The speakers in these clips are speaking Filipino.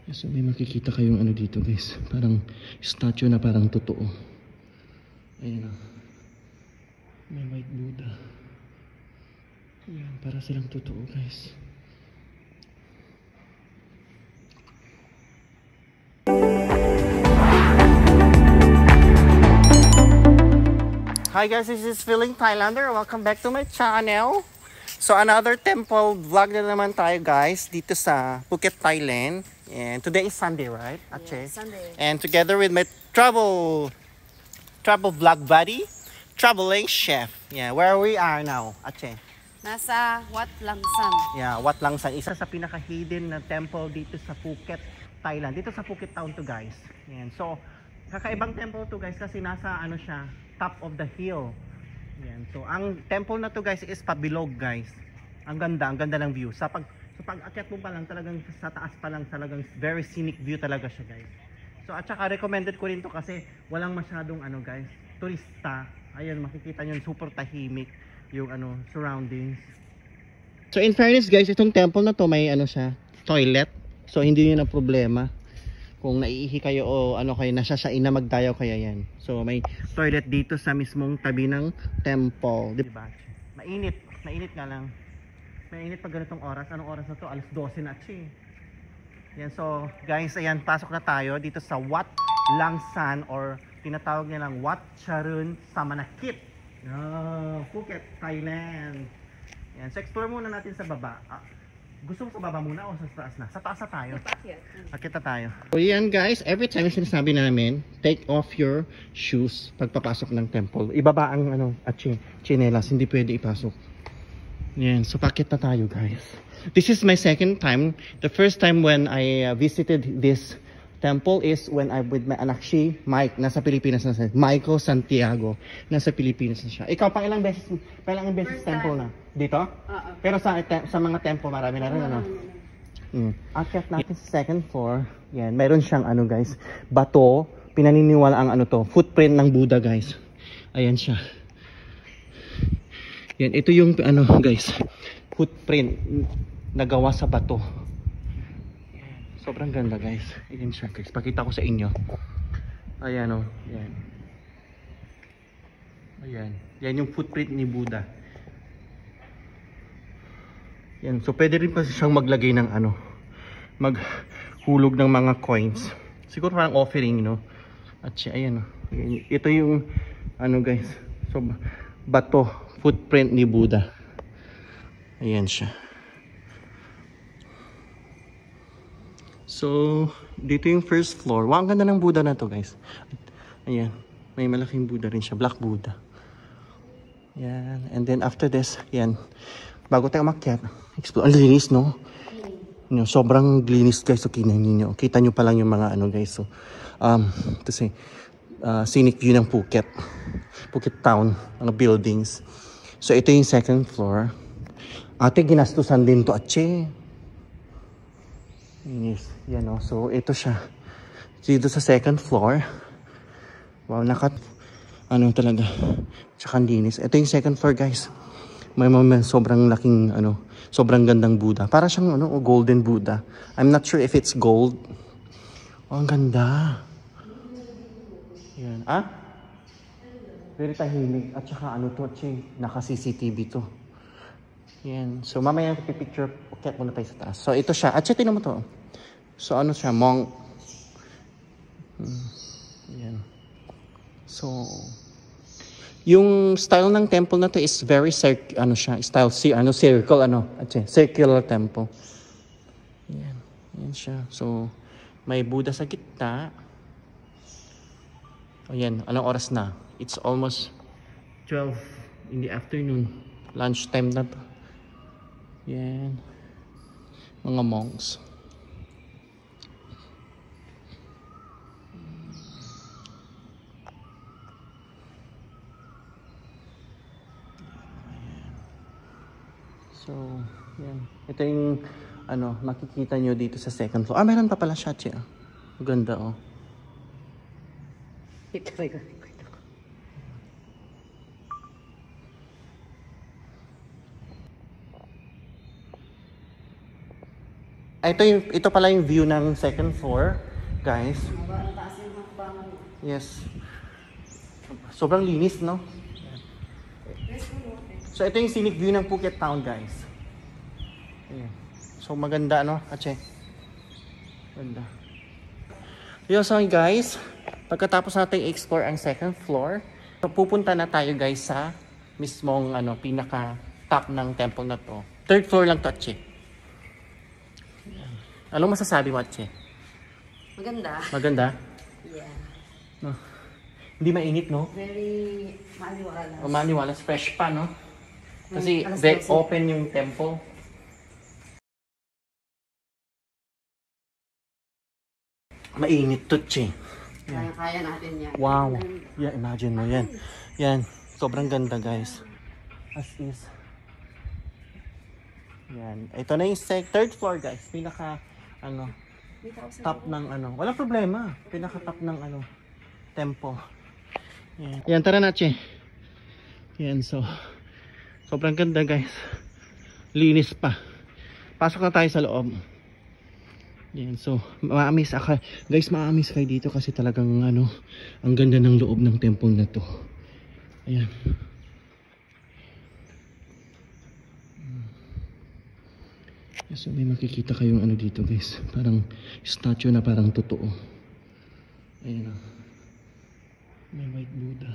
So may makikita kayong ano dito guys, parang statue na parang totoo. Ayan o, may white Buddha. Ayan, para silang totoo guys. Hi guys, this is Feeling Thailander. Welcome back to my channel. So another temple vlog na naman tayo guys dito sa Phuket, Thailand. And today is Sunday, right? Ache? Yeah, Sunday. And together with my travel vlog buddy, traveling chef. Yeah, where we are now, Ache? Nasa Wat Lang San. Yeah, Wat Lang San. Isa sa pinaka-hidden na temple dito sa Phuket, Thailand. Dito sa Phuket town to guys. Yan. So, kakaibang temple to guys kasi nasa ano siya, top of the hill. Yan. So, ang temple na to guys is pabilog guys. Ang ganda ng view. Sa pag-akyat mo pa lang talagang sa taas pa lang talagang very scenic view talaga siya guys. So, at saka recommended ko rin to kasi walang masyadong ano guys, turista. Ayun, makikita nyo super tahimik yung ano surroundings. So, in fairness guys, itong temple na to may ano siya, toilet. So, hindi yun ang problema. Kung naiihi kayo o ano kayo, nasasain na magdayaw kaya yan. So may toilet dito sa mismong tabi ng temple. Diba? Mainit nga lang. Mainit pag ganitong oras. Anong oras na to? Alas 12 na chi. Yan, so guys, ayan, pasok na tayo dito sa Wat Lang San or tinatawag niya lang Wat Charun Samanakit. Phuket, Thailand. Yan, so explore muna natin sa baba. Gusto mo sa baba muna o sa taas na? Sa taas na tayo. Akit na tayo. So yan guys, every time sinasabi namin, take off your shoes pagpapasok ng temple. Ibaba ang ano, chinelas, hindi pwede ipasok. Yan, so pakit na tayo guys. This is my second time. The first time when I visited this temple is when I with my anak Mike, nasa Pilipinas na siya. Michael Santiago, nasa Pilipinas na siya. Ikaw pang ilang beses temple na? Dito? Pero sa mga temple marami na rin ano. Akyat natin sa second floor. Yan, mayroon siyang ano guys, bato, pinaniniwala ang ano to, footprint ng Buddha guys. Ayan siya. Yan, ito yung ano guys, footprint na gawa sa bato. Sobrang ganda guys. Ayan siya guys. Pakita ko sa inyo. Ayan o. Ayan. Ayan. Yan yung footprint ni Buddha. Yan. So pwede rin pa siyang maglagay ng ano. Maghulog ng mga coins. Siguro parang offering, no? At siya, ayan o. Ito yung ano guys. So bato. Footprint ni Buddha. Ayan siya. So, dito yung first floor. Wow, ang ganda ng Buddha na to guys. Ayan, may malaking Buddha rin siya. Black Buddha. Ayan, and then after this, ayan. Bago tayo umakyat, explore. Ang linis, no? Sobrang linis guys. So, kita nyo pa lang yung mga ano guys. So, to say, scenic view ng Phuket. Phuket town, mga buildings. So, ito yung second floor. Ate, ginastusan din to, atche. Yes, yan o. So, ito siya. Dito sa second floor. Wow, ano talaga. Tsaka linis. Ito yung second floor, guys. May sobrang laking, ano, sobrang gandang Buddha. Para siyang, ano, golden Buddha. I'm not sure if it's gold. Oh, ang ganda. Yan. Very tahimik. At saka, ano to, naka-CCTV to. Yan. So, mamaya pipicture. Ukyat muna tayo sa taas. So, ito siya. At tingnan mo to. So, ano siya? Monk. Yan. So, yung style ng temple na to is very ano siya, style circle, circular temple. Yan. Yan siya. So, may Buddha sa gitna. Ayan, anong oras na? It's almost 12 in the afternoon. Lunch time na to. Yan. Mga monks. So, yan. Ito yung, ano, makikita nyo dito sa second floor. Meron pa pala siya, Chia. Ganda, oh. Ito pala yung view ng second floor, guys. Ang taas yung hakbangan. Yes. Sobrang linis, no? So, ito yung scenic view ng Phuket Town, guys. Ayan. So, maganda, no? Ache. Ganda. Yo, so guys, pagkatapos natin i-explore ang second floor, so, pupunta na tayo, guys, sa mismong, pinaka-top ng temple na to. Third floor lang to, Ache. Anong masasabi mo, Ache? Maganda. Maganda? Yeah. No? Hindi mainit, no? Very maliwalas. Maliwalas, fresh pa, no? Kasi Alas very 12. open yung temple. Mainit to, Che. Kaya natin yan. Wow. Yeah, imagine mo yan. Yan. Sobrang ganda, guys. As is. Yan. Ito na yung third floor, guys. Pinaka, top ng, walang problema. Pinaka top ng, temple. Yan. Yan, tara na, Che. Yan, so. Sobrang ganda, guys. Linis pa. Pasok na tayo sa loob. Yan, so ma-amaze ako. Guys, ma-amaze kayo dito kasi talagang ang ganda ng loob ng temple na to. Ayan. So may makikita kayong dito, guys. Parang statue na parang totoo. Ayan o. May white Buddha.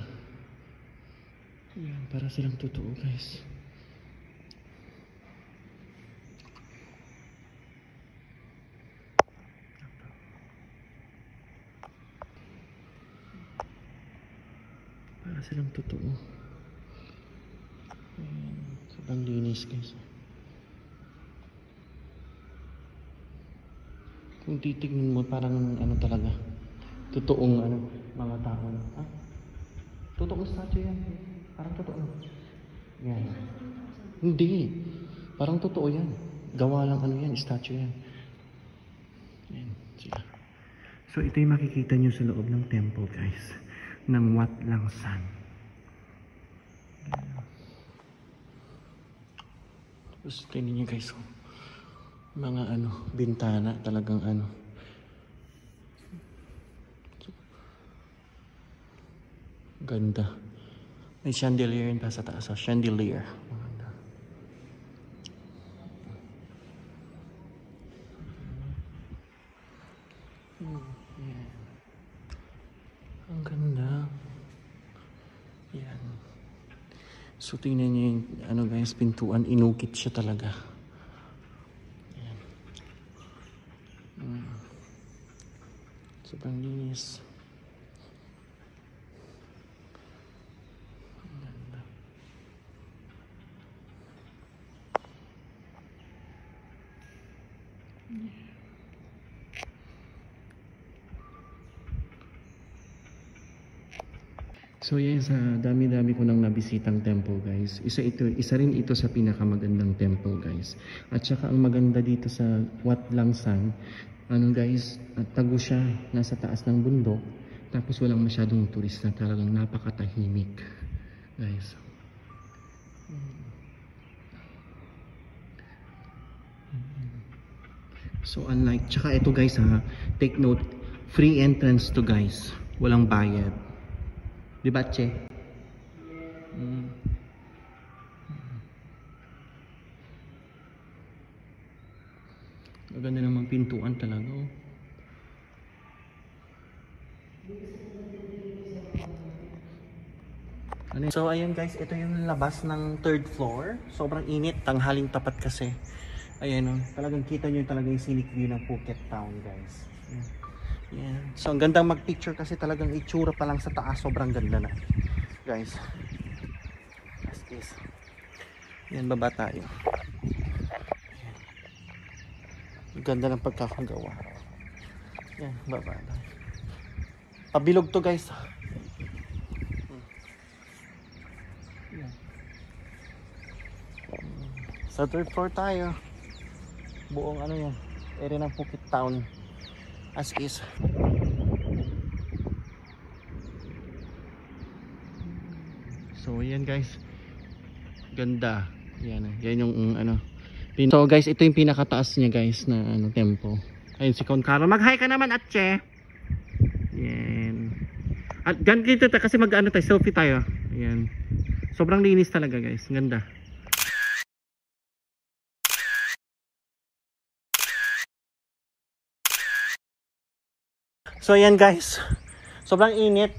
Ayan, para silang totoo, guys. Para silang totoo. Ayan, sobrang linis, guys. Kung titignan mo, parang talaga. Totoong mga tao. Ah? Totoong statue yan. Parang totoo. Yan. Hindi. Parang totoo yan. Gawa lang yan. Statue yan. Yan. Sila. So ito yung makikita nyo sa loob ng temple, guys. Ng Wat Lang San. Tapos tingnan nyo, guys. Mga bintana. Talagang ganda. May chandelier yun pa sa taas. Chandelier. Maganda. Yan. Ang ganda. Yan. So tingnan nyo yung guys, pintuan. Inukit siya talaga. Yan. Sobrang linis. So yes, dami-dami ko nang nabisitang temple, guys. Isa rin ito sa pinakamagandang temple, guys. At saka ang maganda dito sa Wat Lang San, guys, tago siya, nasa taas ng bundok. Tapos walang masyadong turista, talagang napakatahimik, guys. So unlike, tsaka ito, guys, take note, free entrance to, guys. Walang bayad. Diba, Che? Maganda namang pintuan talaga, oh. So ayun, guys, ito yung labas ng third floor. Sobrang init, tanghaling tapat kasi. Ayan, oh, talagang kita nyo talaga yung scenic view ng Phuket Town, guys. Yan. So ang gandang mag-picture kasi talagang itsura pa lang sa taas, sobrang ganda na, guys. As is. Yan, baba tayo. Yan. Ganda ng pagkakagawa. Yan, baba tayo. Pabilog to, guys. Yan. Sa third floor tayo. Buong yan, area ng Phuket Town. As is. So yan, guys, ganda. Yan yung So guys, ito yung pinakataas niya guys na ano, tempo. Ayun si Konkaro. Mag-hi ka naman, Atche. Yan. At ganito kasi mag-ano tayo, selfie tayo. Ayan. Sobrang linis talaga guys. Ganda. So ayan guys. Sobrang init.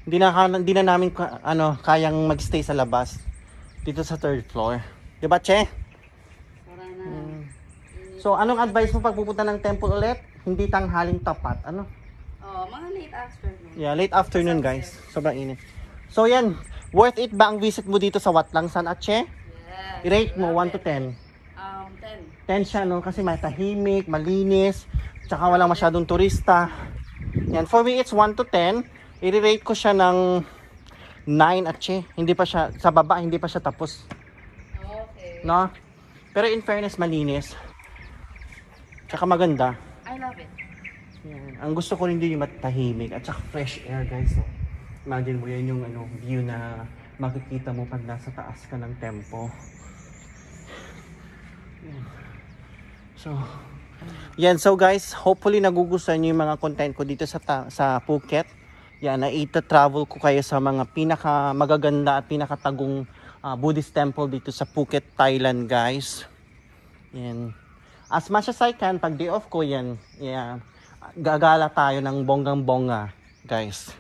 Hindi na namin kayang magstay sa labas. Dito sa 3rd floor. Diba, Che? So, anong advice mo pag pupunta ng temple ulit? Hindi tanghaling tapat. Ano? Oh, mga late afternoon. Yeah, late afternoon guys. Sobrang init. So, yan. Worth it ba ang visit mo dito sa Watlangsan at Che? Yes. I-rate mo 1 to 10. 10. 10 siya, no? Kasi matahimik, malinis, tsaka walang masyadong turista. Yan. For me, it's 1 to 10. I-rate ko siya ng 9 at Che. Hindi pa siya, sa baba, hindi pa siya tapos. Okay. No? Pero in fairness, malinis. Tsaka maganda. I love it. Yan. Ang gusto ko rin din yung matahimik at saka fresh air guys. So, imagine mo yan yung view na makikita mo pag nasa taas ka ng tempo. Yan. So, yan. So guys, hopefully nagugustuhan nyo yung mga content ko dito sa Phuket. Yan, travel ko kayo sa mga pinaka magaganda at pinakatagong Buddhist temple dito sa Phuket, Thailand guys. Yan. As much as I can, pag day off ko yan, yeah, gagala tayo ng bonggang-bongga, guys.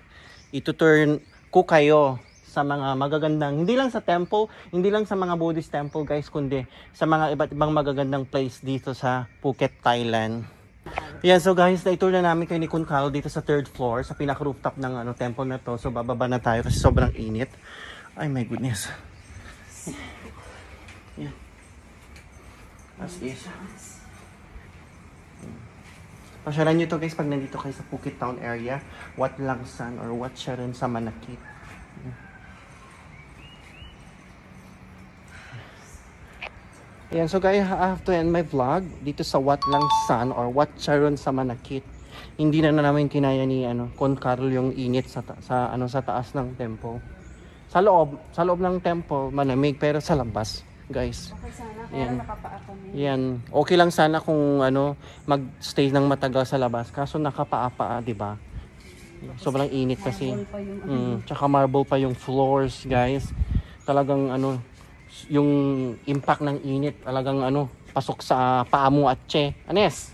Ituturn ko kayo sa mga magagandang, hindi lang sa temple, hindi lang sa mga Buddhist temple, guys, kundi sa mga iba't ibang magagandang place dito sa Phuket, Thailand. Yan, so guys, na-tour na namin kayo ni Kun Carl dito sa 3rd floor, sa pinaka-rooftop ng temple na to. So, bababa na tayo kasi sobrang init. Ay, my goodness. Yan. As is. Pasyalan nyo to guys pag nandito kayo sa Phuket Town area. Wat Langsan or Wat Sharon sa Manakit. Ayan, so guys, I have to end my vlog dito sa Wat Langsan or Wat Sharon sa Manakit. Hindi na namin kinaya ni Kun Carl yung init sa taas ng temple. Sa loob ng temple malamig, pero sa labas, guys. Okay sana, kaya nakapaa kami. Yan. Okay lang sana kung mag-stay ng matagal sa labas. Kaso nakapaa-paa, 'di ba? Sobrang init kasi. Marble pa yung Tsaka marble pa yung floors, guys. Talagang yung impact ng init, talagang pasok sa paa mo at Che. Anes.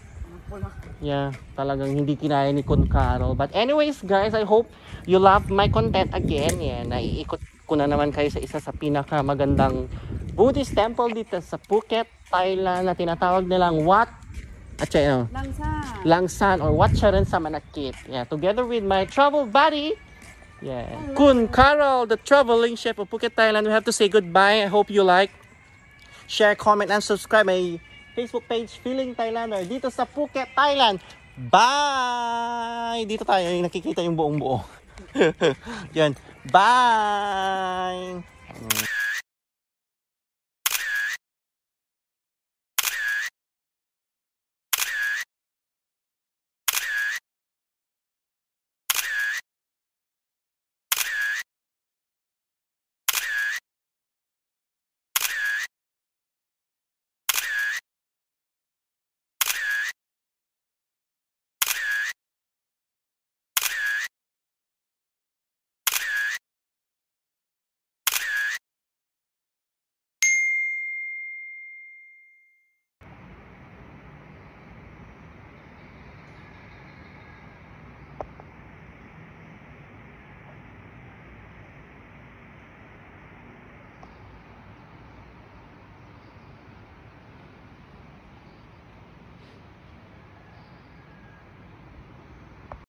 Yeah, talagang hindi kinaya ni Kun Carl. But anyways, guys, I hope you love my content again. Yan, naiikot ko na naman kayo sa isa sa pinakamagandang Buddhist temple dito sa Phuket, Thailand na tinatawag nilang Wat Langsan or Wat Sharon sa Manakit. Yeah, together with my travel buddy, Kun Carl, the traveling chef of Phuket, Thailand. We have to say goodbye. I hope you like, share, comment, and subscribe my Facebook page, Feeling Thailander, dito sa Phuket, Thailand. Bye! Dito tayo, nakikita yung buong buo. Yan. Bye!